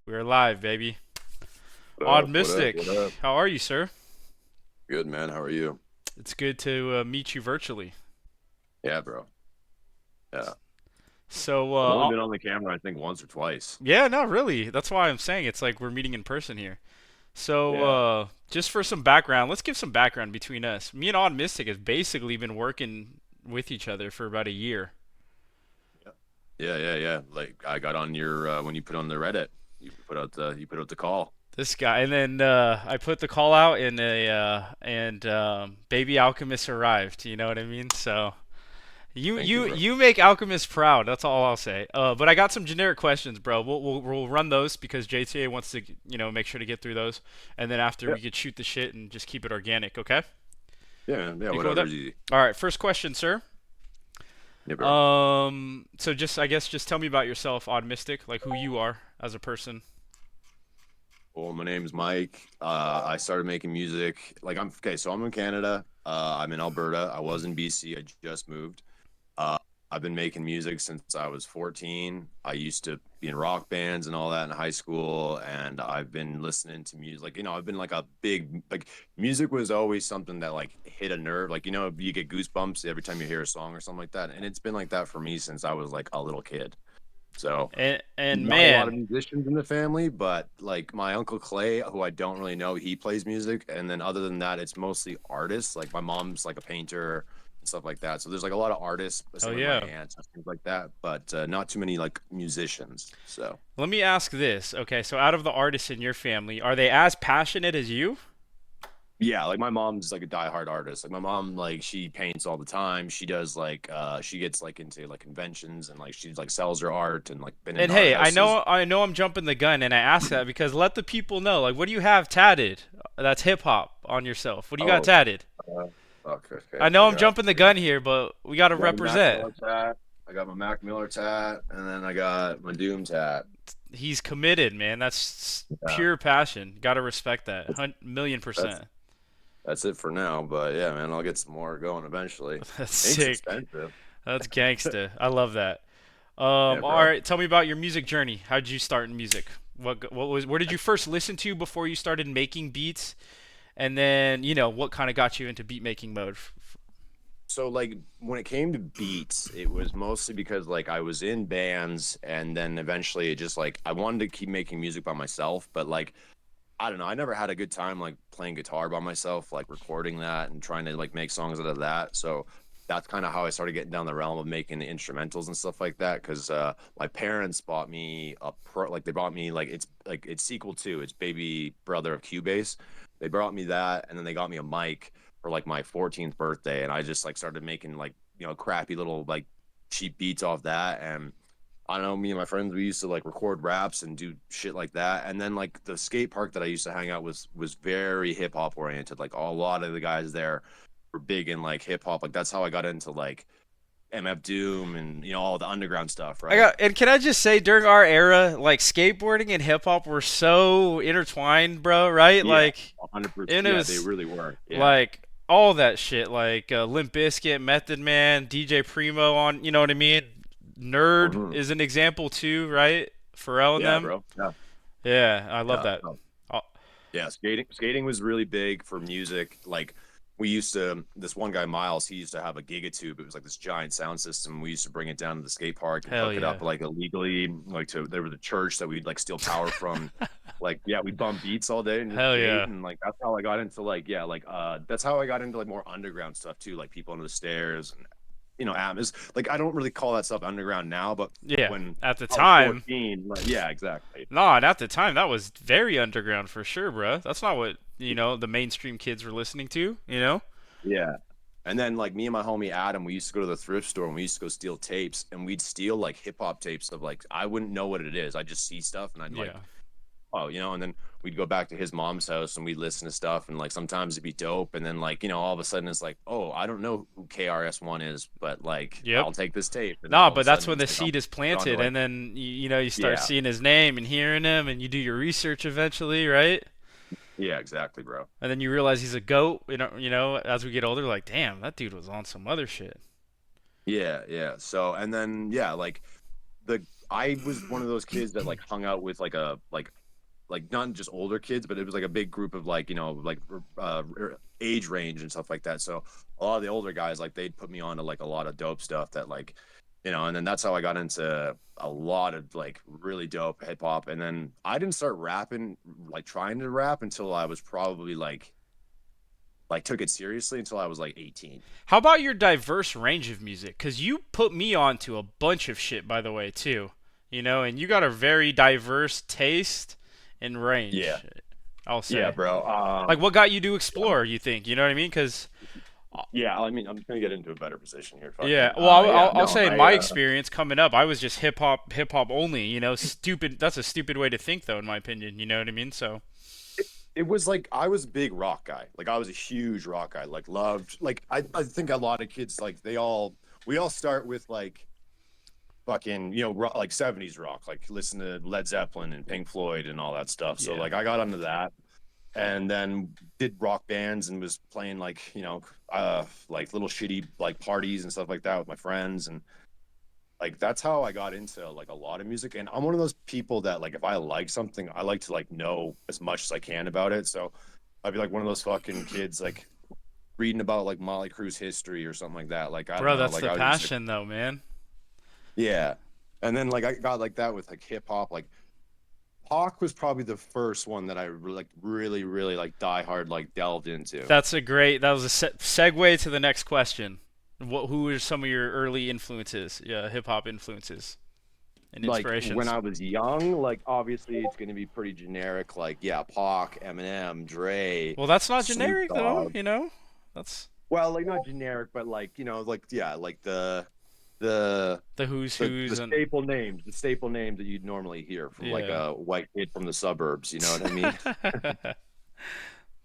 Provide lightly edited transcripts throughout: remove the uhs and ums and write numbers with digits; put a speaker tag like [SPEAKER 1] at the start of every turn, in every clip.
[SPEAKER 1] We're live, baby.
[SPEAKER 2] What
[SPEAKER 1] Odd
[SPEAKER 2] up? What up?
[SPEAKER 1] Mystic,
[SPEAKER 2] What up?
[SPEAKER 1] how are you, sir?
[SPEAKER 2] Good, man. How are you?
[SPEAKER 1] It's good to meet you virtually.
[SPEAKER 2] Yeah, bro. Yeah.
[SPEAKER 1] So,
[SPEAKER 2] I've only been on the camera, I think, once or twice.
[SPEAKER 1] yeah, no, really. That's why I'm saying it's like we're meeting in person here. So,
[SPEAKER 2] Yeah.
[SPEAKER 1] just for some background, let's give some background between us. Me and Odd Mystic have basically been working with each other for about a year.
[SPEAKER 2] Yeah. Yeah. Like I got on your when you put on the Reddit, you put out the call.
[SPEAKER 1] This guy, and then I put the call out in and Baby Alchemist arrived. You know what I mean? So. You
[SPEAKER 2] Thank you,
[SPEAKER 1] you
[SPEAKER 2] bro.
[SPEAKER 1] you make Alchemist proud. That's all I'll say. But I got some generic questions, bro. We'll run those because JTA wants to make sure to get through those, and then after
[SPEAKER 2] Yeah.
[SPEAKER 1] we could shoot the shit and just keep it organic. Okay?
[SPEAKER 2] Yeah, man. Yeah,
[SPEAKER 1] You cool with
[SPEAKER 2] whatever's
[SPEAKER 1] that?
[SPEAKER 2] easy.
[SPEAKER 1] All right. First question, sir.
[SPEAKER 2] Yeah, bro.
[SPEAKER 1] So just I guess just tell me about yourself, Odd Mystic, like who you are as a person.
[SPEAKER 2] Well, my name's Mike. I started making music. Like I'm okay, so I'm in Canada. I'm in Alberta. I was in BC. I just moved. Uh, I've been making music since I was 14. I used to be in rock bands and all that in high school, and I've been listening to music. Like, I've been like a big like music was always something that like hit a nerve. Like, you get goosebumps every time you hear a song or something like that. And it's been like that for me since I was like a little kid. So
[SPEAKER 1] And
[SPEAKER 2] not a lot of
[SPEAKER 1] man,
[SPEAKER 2] musicians in the family, but like my uncle Clay, who I don't really know, he plays music. And then other than that, it's mostly artists. Like my mom's like a painter and stuff like that. So there's like a lot of artists,
[SPEAKER 1] hell
[SPEAKER 2] same with my
[SPEAKER 1] yeah.
[SPEAKER 2] aunts and things like that, but not too many like musicians. So
[SPEAKER 1] Let me ask this. Okay, so out of the artists in your family, are they as passionate as you?
[SPEAKER 2] yeah, like my mom's like a diehard artist. Like my mom, like she paints all the time. She does like she gets like into like conventions and like she like sells her art and like been in
[SPEAKER 1] And
[SPEAKER 2] art
[SPEAKER 1] hey, I
[SPEAKER 2] houses.
[SPEAKER 1] know I know I'm jumping the gun and I ask that because let the people know. Like what do you have tatted? That's hip hop on yourself. What do you got
[SPEAKER 2] Oh,
[SPEAKER 1] tatted?
[SPEAKER 2] uh, okay.
[SPEAKER 1] I know I'm jumping the gun here, but we got to
[SPEAKER 2] I got my Mac
[SPEAKER 1] represent.
[SPEAKER 2] Miller tat. I got my Mac Miller tat, and then I got my Doom tat.
[SPEAKER 1] He's committed, man. That's
[SPEAKER 2] Yeah,
[SPEAKER 1] pure passion. Got to respect that.
[SPEAKER 2] that's
[SPEAKER 1] Million
[SPEAKER 2] that's
[SPEAKER 1] percent.
[SPEAKER 2] that's it for now. But yeah, man, I'll get some more going eventually.
[SPEAKER 1] That's
[SPEAKER 2] Ink's
[SPEAKER 1] sick.
[SPEAKER 2] expensive.
[SPEAKER 1] That's gangsta. I love that.
[SPEAKER 2] Yeah,
[SPEAKER 1] All
[SPEAKER 2] bro.
[SPEAKER 1] right, tell me about your music journey. How did you start in music? Where did you first listen to before you started making beats? And then, what kind of got you into beat making mode?
[SPEAKER 2] So like when it came to beats, it was mostly because like I was in bands, and then eventually it just like I wanted to keep making music by myself, but like I don't know. I never had a good time like playing guitar by myself, like recording that and trying to like make songs out of that. So that's kind of how I started getting down the realm of making the instrumentals and stuff like that. Because my parents bought me like they bought me like it's sequel to it's Baby Brother of Cubase. They brought me that, and then they got me a mic for like my 14th birthday, and I just like started making like crappy little like cheap beats off that. And I don't know, me and my friends, we used to like record raps and do shit like that. And then like the skate park that I used to hang out was very hip hop oriented. Like a lot of the guys there were big in like hip hop. Like that's how I got into like MF Doom and all the underground stuff,
[SPEAKER 1] I
[SPEAKER 2] right?
[SPEAKER 1] got, and can I just say, during our era, like skateboarding and hip hop were so intertwined, bro. Right?
[SPEAKER 2] Yeah,
[SPEAKER 1] Like,
[SPEAKER 2] 100%.
[SPEAKER 1] and it
[SPEAKER 2] Yeah, they
[SPEAKER 1] was
[SPEAKER 2] really were. Yeah.
[SPEAKER 1] like all that shit, like Limp Bizkit, Method Man, DJ Primo on. You know what I mean? Nerd
[SPEAKER 2] Hmm.
[SPEAKER 1] is an example too, right? Pharrell and
[SPEAKER 2] Yeah,
[SPEAKER 1] them.
[SPEAKER 2] bro. Yeah.
[SPEAKER 1] Yeah, I love
[SPEAKER 2] Yeah.
[SPEAKER 1] that. Oh,
[SPEAKER 2] Yeah, skating was really big for music. Like we used to this one guy Miles, he used to have a gigatube. It was like this giant sound system. We used to bring it down to the skate park and
[SPEAKER 1] hell
[SPEAKER 2] hook it
[SPEAKER 1] yeah.
[SPEAKER 2] up like illegally, like to there was a church that we'd like steal power from. Like yeah, we'd bump beats all day and just
[SPEAKER 1] Hell
[SPEAKER 2] skate,
[SPEAKER 1] yeah.
[SPEAKER 2] and like that's how I got into like yeah, like that's how I got into like more underground stuff too, like people under the stairs and atmos. Like I don't really call that stuff underground now, but
[SPEAKER 1] Yeah.
[SPEAKER 2] when
[SPEAKER 1] At the
[SPEAKER 2] I was
[SPEAKER 1] time,
[SPEAKER 2] 14, like yeah, exactly.
[SPEAKER 1] nah, and at the time that was very underground for sure, bro. That's not what, the mainstream kids were listening to.
[SPEAKER 2] Yeah. And then like me and my homie Adam, we used to go to the thrift store and we used to go steal tapes, and we'd steal like hip hop tapes of like I wouldn't know what it is. I just see stuff and I'd like,
[SPEAKER 1] Yeah.
[SPEAKER 2] oh, and then we'd go back to his mom's house and we'd listen to stuff, and like sometimes it'd be dope, and then like, all of a sudden it's like, oh, I don't know who KRS-One is, but like
[SPEAKER 1] Yep.
[SPEAKER 2] I'll take this tape, and then
[SPEAKER 1] Nah,
[SPEAKER 2] all of a
[SPEAKER 1] but that's
[SPEAKER 2] sudden
[SPEAKER 1] when
[SPEAKER 2] it's
[SPEAKER 1] the
[SPEAKER 2] like I'm
[SPEAKER 1] seed is
[SPEAKER 2] on to
[SPEAKER 1] planted,
[SPEAKER 2] like
[SPEAKER 1] and then you start
[SPEAKER 2] yeah,
[SPEAKER 1] seeing his name and hearing him, and you do your research eventually, right?
[SPEAKER 2] yeah, exactly, bro.
[SPEAKER 1] And then you realize he's a goat. As we get older, like, damn, that dude was on some other shit.
[SPEAKER 2] Yeah. So and then yeah, like the I was one of those kids that like hung out with like a like like not just older kids, but it was like a big group of like like age range and stuff like that. So a lot of the older guys like they'd put me on to like a lot of dope stuff that like and then that's how I got into a lot of like really dope hip hop. And then I didn't start rapping, like trying to rap until I was probably like took it seriously until I was like 18.
[SPEAKER 1] How about your diverse range of music? Because you put me on to a bunch of shit, by the way, too. And you got a very diverse taste and range,
[SPEAKER 2] Yeah.
[SPEAKER 1] I'll
[SPEAKER 2] Yeah,
[SPEAKER 1] say.
[SPEAKER 2] bro.
[SPEAKER 1] Like, what got you to explore, you think? You know what I mean? Because,
[SPEAKER 2] Yeah, I mean, I'm just gonna get into a better position here.
[SPEAKER 1] yeah,
[SPEAKER 2] Fucking,
[SPEAKER 1] well, I'll,
[SPEAKER 2] yeah,
[SPEAKER 1] I'll I'll
[SPEAKER 2] no,
[SPEAKER 1] say in
[SPEAKER 2] I,
[SPEAKER 1] my experience coming up, I was just hip hop only. Stupid. That's a stupid way to think, though, in my opinion. You know what I mean? So,
[SPEAKER 2] it was like I was a big rock guy. Like I was a huge rock guy. Like loved. Like I think a lot of kids like we all start with like fucking rock, like 70s rock. Like listen to Led Zeppelin and Pink Floyd and all that stuff. So
[SPEAKER 1] yeah.
[SPEAKER 2] like I got onto that, and then did rock bands and was playing like like little shitty like parties and stuff like that with my friends. And like that's how I got into like a lot of music. And I'm one of those people that like if I like something, I like to like know as much as I can about it. So I'd be like one of those fucking kids like reading about like Motley Crue's history or something like that. Like I don't
[SPEAKER 1] Bro,
[SPEAKER 2] know,
[SPEAKER 1] that's
[SPEAKER 2] like
[SPEAKER 1] the
[SPEAKER 2] I was just like,
[SPEAKER 1] passion, though, man.
[SPEAKER 2] yeah. And then like I got like that with like hip hop. Like Hawk was probably the first one that I like really like die hard like delved into.
[SPEAKER 1] That was a segue to the next question. Who are some of your early influences? Yeah, hip hop influences and
[SPEAKER 2] Like when
[SPEAKER 1] inspirations.
[SPEAKER 2] I was young, like obviously it's gonna be pretty generic, like yeah, Pac, Eminem, Dre,
[SPEAKER 1] Well, that's not
[SPEAKER 2] Snoop
[SPEAKER 1] generic, though.
[SPEAKER 2] Dogg.
[SPEAKER 1] That's
[SPEAKER 2] Well, like not generic, but like like yeah, like the
[SPEAKER 1] the who's
[SPEAKER 2] the
[SPEAKER 1] who's and
[SPEAKER 2] staple names that you'd normally hear from like
[SPEAKER 1] yeah.
[SPEAKER 2] a white kid from the suburbs. You know what I mean?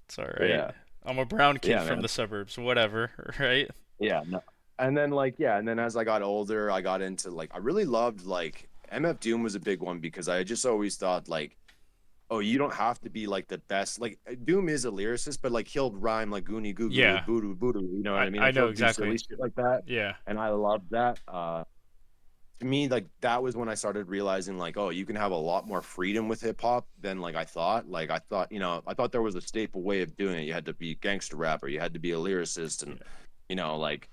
[SPEAKER 1] It's all right.
[SPEAKER 2] Yeah,
[SPEAKER 1] I'm a brown kid
[SPEAKER 2] yeah,
[SPEAKER 1] from
[SPEAKER 2] man.
[SPEAKER 1] the suburbs, whatever, right?
[SPEAKER 2] Yeah, no. And then like yeah, and then as I got older, I got into like I really loved like MF Doom was a big one because I just always thought like oh, you don't have to be like the best. Like Doom is a lyricist, but like he'll rhyme like goonie goo goo
[SPEAKER 1] Yeah,
[SPEAKER 2] boo doo boo doo. You know what I mean?
[SPEAKER 1] I
[SPEAKER 2] Like
[SPEAKER 1] know
[SPEAKER 2] he'll do
[SPEAKER 1] exactly.
[SPEAKER 2] silly shit like that,
[SPEAKER 1] Yeah,
[SPEAKER 2] and I love that. To me, like that was when I started realizing like, oh, you can have a lot more freedom with hip hop than like I thought. Like I thought, I thought there was a staple way of doing it. You had to be a gangster rapper, you had to be a lyricist, and
[SPEAKER 1] yeah.
[SPEAKER 2] like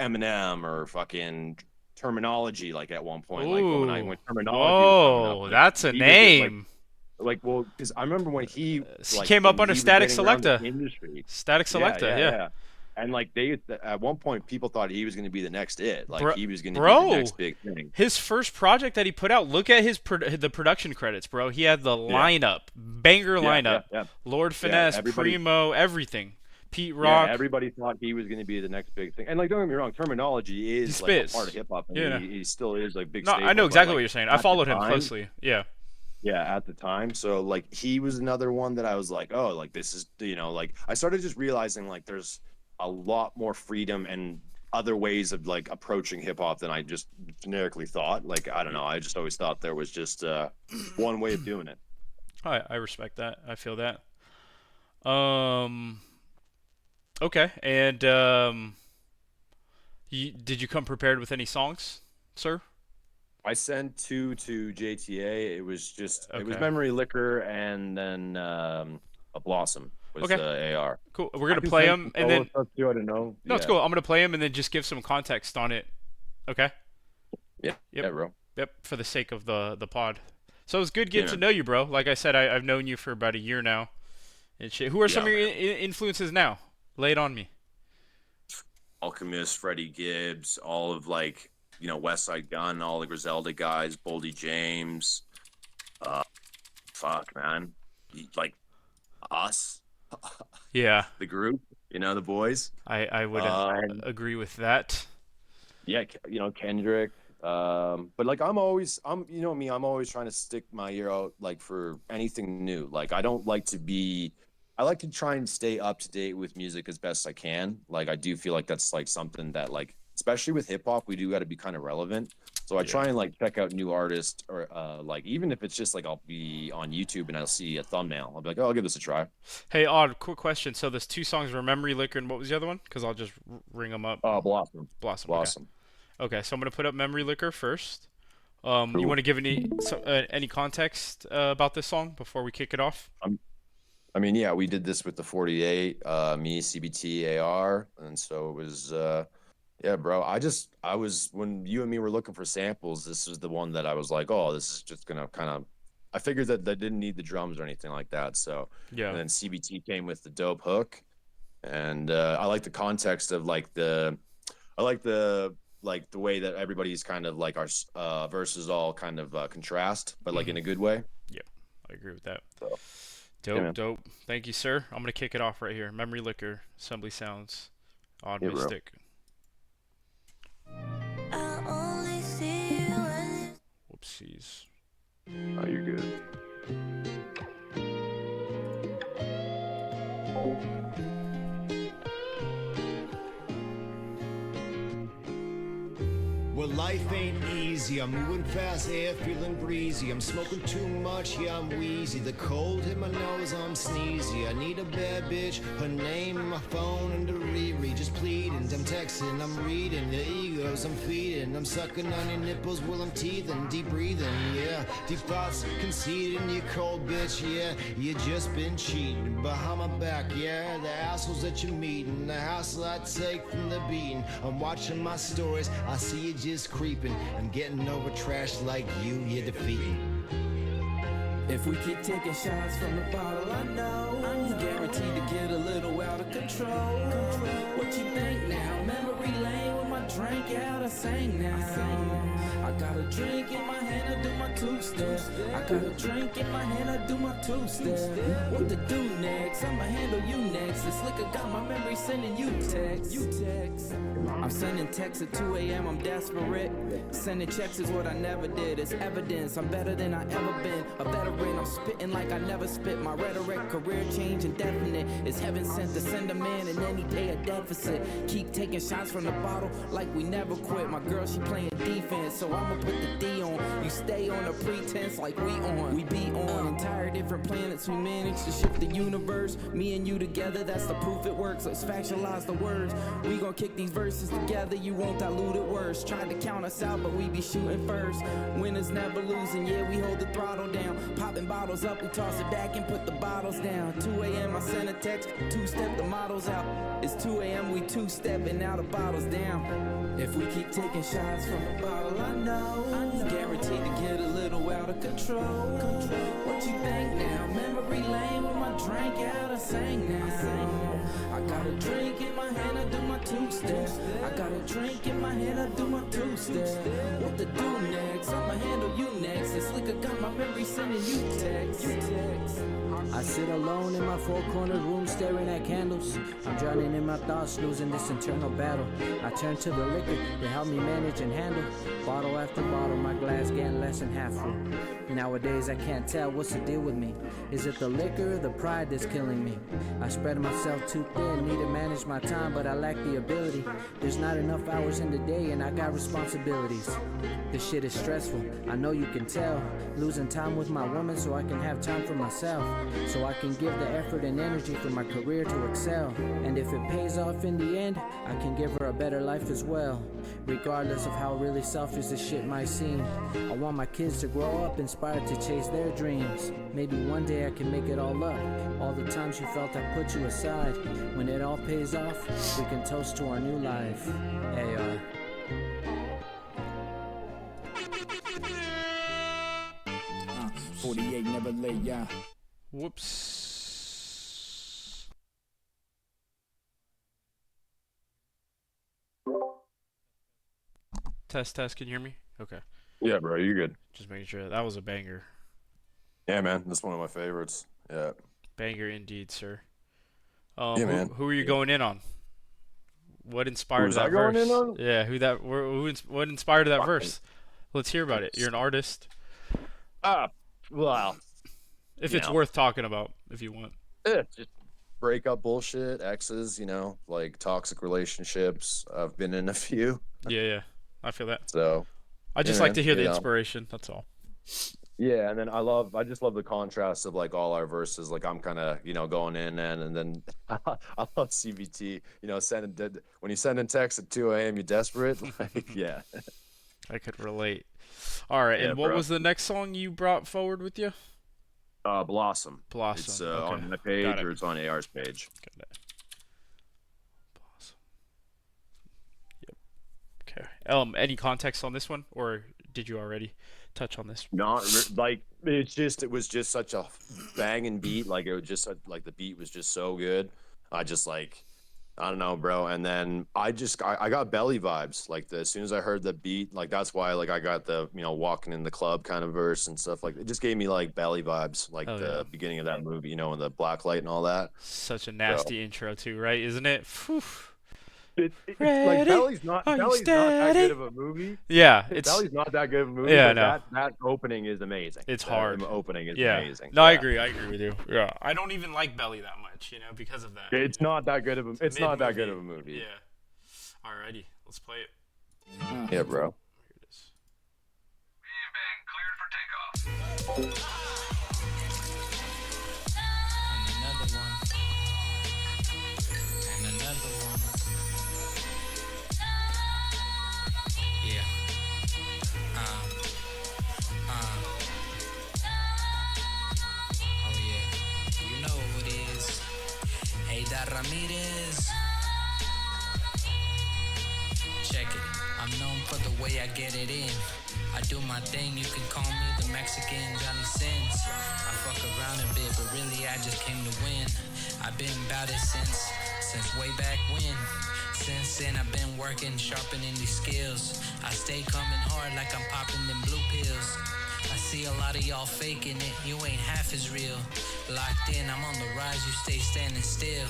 [SPEAKER 2] Eminem or fucking terminology. Like at one point, like
[SPEAKER 1] Ooh,
[SPEAKER 2] when terminology was coming up,
[SPEAKER 1] whoa,
[SPEAKER 2] like
[SPEAKER 1] that's a
[SPEAKER 2] he was it, like
[SPEAKER 1] name.
[SPEAKER 2] well because I remember when he
[SPEAKER 1] He
[SPEAKER 2] like
[SPEAKER 1] came up
[SPEAKER 2] when
[SPEAKER 1] under
[SPEAKER 2] he was
[SPEAKER 1] Static
[SPEAKER 2] getting around the
[SPEAKER 1] Selecta.
[SPEAKER 2] industry.
[SPEAKER 1] Static
[SPEAKER 2] Yeah,
[SPEAKER 1] Selecta,
[SPEAKER 2] yeah,
[SPEAKER 1] yeah.
[SPEAKER 2] yeah. And like they at one point people thought he was going to be the next like
[SPEAKER 1] Bro,
[SPEAKER 2] he was going to be the
[SPEAKER 1] bro,
[SPEAKER 2] next big thing.
[SPEAKER 1] his first project that he put out. Look at the production credits, bro. He had the
[SPEAKER 2] Yeah,
[SPEAKER 1] lineup, banger
[SPEAKER 2] yeah, yeah,
[SPEAKER 1] lineup,
[SPEAKER 2] yeah,
[SPEAKER 1] Lord
[SPEAKER 2] yeah.
[SPEAKER 1] Finesse, Primo, everything. Pete
[SPEAKER 2] Yeah,
[SPEAKER 1] Rock,
[SPEAKER 2] everybody thought he was going to be the next big thing. And like, don't get me wrong, terminology
[SPEAKER 1] he
[SPEAKER 2] is like a part of
[SPEAKER 1] spits.
[SPEAKER 2] hip hop, and
[SPEAKER 1] Yeah.
[SPEAKER 2] he still is like big
[SPEAKER 1] No, I know
[SPEAKER 2] staple. But
[SPEAKER 1] exactly what
[SPEAKER 2] like
[SPEAKER 1] you're saying. I
[SPEAKER 2] at the
[SPEAKER 1] followed him
[SPEAKER 2] time,
[SPEAKER 1] closely. Yeah.
[SPEAKER 2] yeah, at the time, so like he was another one that I was like, oh, like this is like I started just realizing like there's a lot more freedom and other ways of like approaching hip hop than I just generically thought. Like I don't know, I just always thought there was just one way of doing it.
[SPEAKER 1] I respect that. I feel that. Um. Okay. And did you come prepared with any songs, sir?
[SPEAKER 2] I sent two to JTA. It was
[SPEAKER 1] Okay.
[SPEAKER 2] Memory Liquor and then a Blossom was
[SPEAKER 1] Okay.
[SPEAKER 2] the AR.
[SPEAKER 1] Cool. We're
[SPEAKER 2] I
[SPEAKER 1] gonna
[SPEAKER 2] can
[SPEAKER 1] play
[SPEAKER 2] send
[SPEAKER 1] them
[SPEAKER 2] some
[SPEAKER 1] and
[SPEAKER 2] solo
[SPEAKER 1] then
[SPEAKER 2] stuff too. I don't know.
[SPEAKER 1] no, it's
[SPEAKER 2] Yeah.
[SPEAKER 1] cool. I'm gonna play them and then just give some context on it. Okay.
[SPEAKER 2] Yeah.
[SPEAKER 1] Yep.
[SPEAKER 2] Yeah, bro.
[SPEAKER 1] Yep. For the sake of the pod. So it's good
[SPEAKER 2] Yeah,
[SPEAKER 1] getting to
[SPEAKER 2] man.
[SPEAKER 1] know you, bro. Like I said, I've known you for about a year now. And shit. Who are some
[SPEAKER 2] Yeah,
[SPEAKER 1] of your
[SPEAKER 2] man.
[SPEAKER 1] influences now? Lay it on me.
[SPEAKER 2] Alchemist, Freddie Gibbs, all of like, West Side Gun, all the Griselda guys, Boldy James. Uh, fuck, man. Like us,
[SPEAKER 1] Yeah,
[SPEAKER 2] the group, the boys.
[SPEAKER 1] I would
[SPEAKER 2] And
[SPEAKER 1] agree with that.
[SPEAKER 2] yeah, Kendrick. But like I'm me, I'm always trying to stick my ear out like for anything new. Like I like to try and stay up to date with music as best I can. Like I do feel like that's like something that like especially with hip hop, we do got to be kind of relevant. So I
[SPEAKER 1] Yeah.
[SPEAKER 2] try and like check out new artists or like even if it's just like I'll be on YouTube and I'll see a thumbnail. I'll be like, "Oh, I'll give this a try."
[SPEAKER 1] Hey, Odd, quick question. So there's two songs were Memory Liquor and what was the other one? Because I'll just ring them up.
[SPEAKER 2] Oh, Blossom.
[SPEAKER 1] Blossom. Okay.
[SPEAKER 2] Blossom.
[SPEAKER 1] Okay, so I'm gonna put up Memory Liquor first. You
[SPEAKER 2] Cool.
[SPEAKER 1] want to give any context about this song before we kick it off?
[SPEAKER 2] I'm, I mean, yeah, we did this with the 48, me, CBT, AR, and so it was, yeah, bro. I was when you and me were looking for samples. This was the one that I was like, oh, this is just gonna kind of. I figured that they didn't need the drums or anything like that. So, and
[SPEAKER 1] Yeah.
[SPEAKER 2] then CBT came with the dope hook, and I like the context of I like the way that everybody's kind of like our verses all kind of contrast, but like
[SPEAKER 1] Hmm.
[SPEAKER 2] in a good way.
[SPEAKER 1] Yep. I agree with that.
[SPEAKER 2] So, yeah,
[SPEAKER 1] Dope,
[SPEAKER 2] man.
[SPEAKER 1] dope. Thank you, sir. I'm gonna kick it off right here. Memory Liquor, Assembly Sounds, Odd
[SPEAKER 2] Yeah, bro.
[SPEAKER 1] Mystic.
[SPEAKER 3] I only see you when
[SPEAKER 1] Whoopsies.
[SPEAKER 2] Oh, you're good.
[SPEAKER 4] Well, life ain't easy. I'm moving fast, air feeling breezy. I'm smoking too much, yeah, I'm wheezy. The cold hit my nose, I'm sneezy. I need a bad bitch, her name in my phone and the Riri. Just pleading, I'm texting, I'm reading. The egos I'm feeding. I'm sucking on your nipples while I'm teething. Deep breathing, yeah. Deep thoughts conceding, you cold bitch, yeah. You just been cheating behind my back, yeah. The assholes that you're meeting, the hassle I take from the beating. I'm watching my stories, I see you just creeping. I'm getting over trash like you're defeating.
[SPEAKER 5] If we keep taking shots from the bottle, I know I'm guaranteed to get a little out of control. What you think now? Memory lane with my drink out, I sang now. I got a drink in my hand, I do my two-step. I got a drink in my hand, I do my two-step. What to do next? I'ma handle you next. This liquor got my memory sending you text. I'm sending texts at 2 a.m., I'm desperate. Sending checks is what I never did. It's evidence I'm better than I ever been. A veteran, I'm spitting like I never spit. My rhetoric, career change indefinite. It's heaven sent to send a man and then he pay a deficit. Keep taking shots from the bottle like we never quit. My girl, she playing defense, so I'ma put the D on. You stay on a pretense like we on. We be on entire different planets. We manage to shift the universe. Me and you together, that's the proof it works. Let's factualize the words. We gon' kick these verses together. You won't dilute it worse. Tried to count us out, but we be shooting first. Winners never losing. Yeah, we hold the throttle down. Popping bottles up, we toss it back and put the bottles down. 2 a.m. I send a text. Two-step the models out. It's 2 a.m. We two-stepping now the bottles down. If we keep taking shots from the bottle, I know I'm guaranteed to get a little out of control. What you think now? Memory lane with my drink out, I sang now. I got a drink in my hand, I do my two-step. I got a drink in my hand, I do my two-step. What to do next? I'ma handle you next. This liquor got my memory sending you text.
[SPEAKER 6] I sit alone in my four-cornered room staring at candles. I'm drowning in my thoughts, losing this internal battle. I turn to the liquor to help me manage and handle. Bottle after bottle, my glass getting less than half full. Nowadays I can't tell what's the deal with me. Is it the liquor or the pride that's killing me? I spread myself too thin, need to manage my time, but I lack the ability. There's not enough hours in the day and I got responsibilities. This shit is stressful, I know you can tell. Losing time with my woman so I can have time for myself. So I can give the effort and energy for my career to excel. And if it pays off in the end, I can give her a better life as well. Regardless of how really selfish this shit might seem, I want my kids to grow up inspired to chase their dreams. Maybe one day I can make it all up. All the times you felt I put you aside. When it all pays off, we can toast to our new life. AR.
[SPEAKER 5] 48 never late, yeah.
[SPEAKER 1] Whoops. Test, test. Can you hear me? Okay.
[SPEAKER 2] Yeah, bro, you're good.
[SPEAKER 1] Just making sure. That was a banger.
[SPEAKER 2] Yeah, man, that's one of my favorites. Yeah,
[SPEAKER 1] Banger indeed, sir.
[SPEAKER 2] yeah,
[SPEAKER 1] Who
[SPEAKER 2] man.
[SPEAKER 1] who are you
[SPEAKER 2] Yeah.
[SPEAKER 1] going in on? What
[SPEAKER 2] Who
[SPEAKER 1] inspired
[SPEAKER 2] was I
[SPEAKER 1] that
[SPEAKER 2] going in
[SPEAKER 1] verse?
[SPEAKER 2] on?
[SPEAKER 1] Yeah, what inspired that
[SPEAKER 2] Fucking-
[SPEAKER 1] verse? Let's hear about it. You're an artist.
[SPEAKER 2] Ah, well,
[SPEAKER 1] If
[SPEAKER 2] you
[SPEAKER 1] it's
[SPEAKER 2] know,
[SPEAKER 1] worth talking about, if you want.
[SPEAKER 2] just breakup bullshit, exes, like toxic relationships. I've been in a few,
[SPEAKER 1] Yeah, yeah. I feel that.
[SPEAKER 2] so
[SPEAKER 1] I
[SPEAKER 2] yeah,
[SPEAKER 1] just like
[SPEAKER 2] man.
[SPEAKER 1] to hear the inspiration. That's all.
[SPEAKER 2] Yeah, and then I just love the contrast of like all our verses. Like I'm kind of, going in and then I love CBT. Sending when you send in text at 2 a.m. You desperate. Like, yeah,
[SPEAKER 1] I could relate. All right,
[SPEAKER 2] Yeah,
[SPEAKER 1] and what
[SPEAKER 2] bro.
[SPEAKER 1] was the next song you brought forward with you?
[SPEAKER 2] Blossom. It's
[SPEAKER 1] Blossom. Okay,
[SPEAKER 2] on my
[SPEAKER 1] got
[SPEAKER 2] page
[SPEAKER 1] it.
[SPEAKER 2] or it's on AR's page.
[SPEAKER 1] Got it. Blossom. Yep. Okay. Any context on this one, or did you already touch on this?
[SPEAKER 2] Like it was just such a banging beat. Like it was just like the beat was just so good. I just like I don't know, bro. And then I got belly vibes. Like as soon as I heard the beat, like that's why like I got the walking in the club kind of verse and stuff like it just gave me like belly vibes, like
[SPEAKER 1] Oh yeah.
[SPEAKER 2] the beginning of that movie, and the black light and all that.
[SPEAKER 1] Such a
[SPEAKER 2] So
[SPEAKER 1] nasty intro too, right? Isn't it? Phew.
[SPEAKER 2] it's like
[SPEAKER 1] Ready? Are you
[SPEAKER 2] Belly's not that
[SPEAKER 1] steady?
[SPEAKER 2] good of a movie.
[SPEAKER 1] Yeah, it's
[SPEAKER 2] Belly's not that good of a movie,
[SPEAKER 1] yeah,
[SPEAKER 2] but
[SPEAKER 1] no.
[SPEAKER 2] that opening is amazing.
[SPEAKER 1] It's
[SPEAKER 2] The
[SPEAKER 1] hard.
[SPEAKER 2] opening is
[SPEAKER 1] Yeah.
[SPEAKER 2] amazing.
[SPEAKER 1] No, I
[SPEAKER 2] Yeah.
[SPEAKER 1] agree. I agree with you. Yeah. I don't even like Belly that much, because of that.
[SPEAKER 2] It's not that good of a it's not that good of a
[SPEAKER 1] mid-movie.
[SPEAKER 2] movie.
[SPEAKER 1] Yeah. Alrighty, let's play it.
[SPEAKER 2] Yeah, bro.
[SPEAKER 1] Here it is.
[SPEAKER 5] And another one. And another one. Yeah. Oh yeah. You know who it is. Hey, that Ramirez. Check it. I'm known for the way I get it in. I do my thing, you can call me the Mexican Johnny Sins. I fuck around a bit, but really I just came to win. I've been about it since way back when. Since then I've been working, sharpening these skills. I stay coming hard like I'm popping them blue pills. I see a lot of y'all faking it, you ain't half as real. Locked in, I'm on the rise, you stay standing still.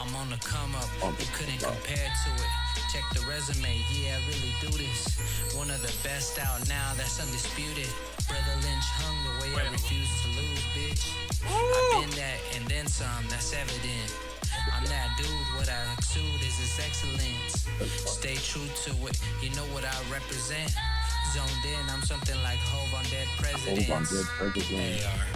[SPEAKER 5] I'm on the come up, you couldn't compare to it. Check the resume, yeah, I really do this. One of the best out now, that's undisputed. Brother Lynch hung the way I refuse to lose, bitch. I've been that and then some, that's evident. I'm that dude, what I exude is his excellence. Stay true to it, you know what I represent. Zoned in, I'm something like Hove on Dead Presidents. AR.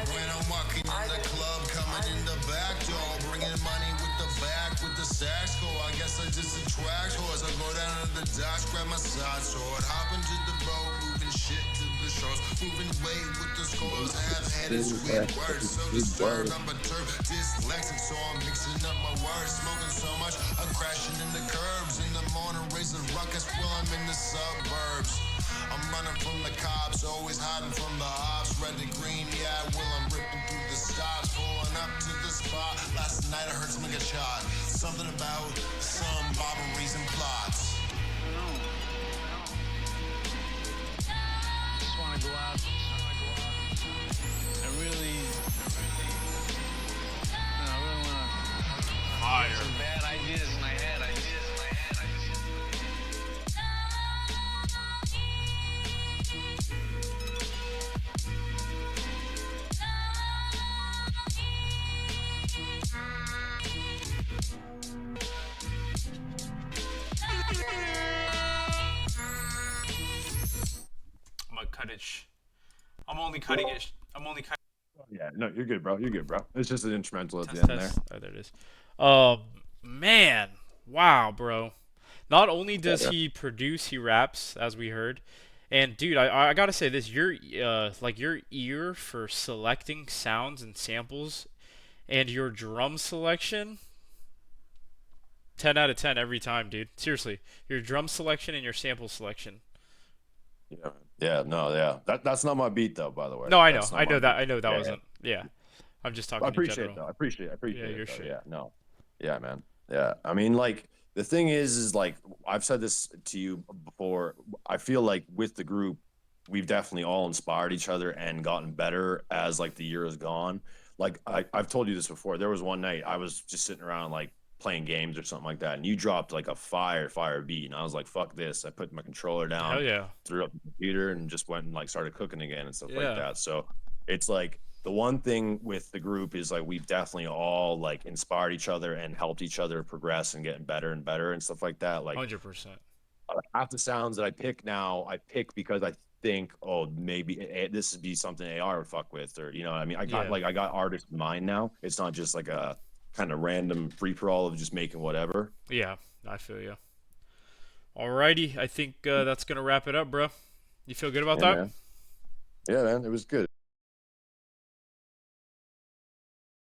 [SPEAKER 7] When I'm walking in the club, coming in the back door, bringing money with the back, with the sax go. I guess I just attract horse. I go down to the docks, grab my side sword, hop into the boat, moving shit to the shores, moving weight with the scores. Half-handed sweet words, so disturbed, I'm perturbed, dyslexic, so I'm mixing up my words, smoking so much, I'm crashing in the curbs. In the morning, raising ruckus while I'm in the suburbs. I'm running from the cops, always hiding from the ops. Red to green, yeah, I will. I'm ripping through the stops, pulling up to the spot. Last night I heard someone get shot. Something about some robberies and plots.
[SPEAKER 8] Just want to go out and really, I really want to
[SPEAKER 1] Fire.
[SPEAKER 8] some bad ideas in my head. I'm gonna cut it. I'm only cutting it. I'm only cutting.
[SPEAKER 2] Yeah, no, you're good, bro. You're good, bro. It's just an instrumental at the
[SPEAKER 1] Test,
[SPEAKER 2] end there.
[SPEAKER 1] test. Oh, there it is. Man, wow, bro. Not only does he produce, he raps, as we heard. And dude, I gotta say this: your your ear for selecting sounds and samples, and your drum selection. 10 out of 10 every time, dude. Seriously, your drum selection and your sample selection.
[SPEAKER 2] Yeah, yeah, no, yeah. That's not my beat though, by the way.
[SPEAKER 1] No, I know,
[SPEAKER 2] That's not
[SPEAKER 1] I
[SPEAKER 2] my
[SPEAKER 1] know that,
[SPEAKER 2] beat.
[SPEAKER 1] I know that
[SPEAKER 2] Yeah,
[SPEAKER 1] wasn't. Yeah, I'm just talking
[SPEAKER 2] I
[SPEAKER 1] in
[SPEAKER 2] appreciate
[SPEAKER 1] general.
[SPEAKER 2] it though. I appreciate
[SPEAKER 1] Yeah,
[SPEAKER 2] it.
[SPEAKER 1] your
[SPEAKER 2] Though.
[SPEAKER 1] shit.
[SPEAKER 2] Yeah, no. Yeah, man. Yeah. I mean, like the thing is like I've said this to you before. I feel like with the group, we've definitely all inspired each other and gotten better as like the year has gone. Like I've told you this before. There was one night I was just sitting around like playing games or something like that, and you dropped like a fire beat, and I was like, "Fuck this!" I put my controller down,
[SPEAKER 1] Hell yeah.
[SPEAKER 2] threw up the computer, and just went and like started cooking again and stuff
[SPEAKER 1] Yeah.
[SPEAKER 2] like that. So it's like the one thing with the group is like we've definitely all like inspired each other and helped each other progress and getting better and better and stuff like that. Like
[SPEAKER 1] 100%.
[SPEAKER 2] half the sounds that I pick now, I pick because I think, oh, maybe this would be something AR would fuck with, or you know what I mean. I got
[SPEAKER 1] Yeah.
[SPEAKER 2] I got artists in mind now. It's not just like a kind of random free for all of just making whatever.
[SPEAKER 1] Yeah, I feel you. Alrighty, I think that's gonna wrap it up, bro. You feel good about
[SPEAKER 2] Yeah,
[SPEAKER 1] that?
[SPEAKER 2] man. Yeah, man, it was good.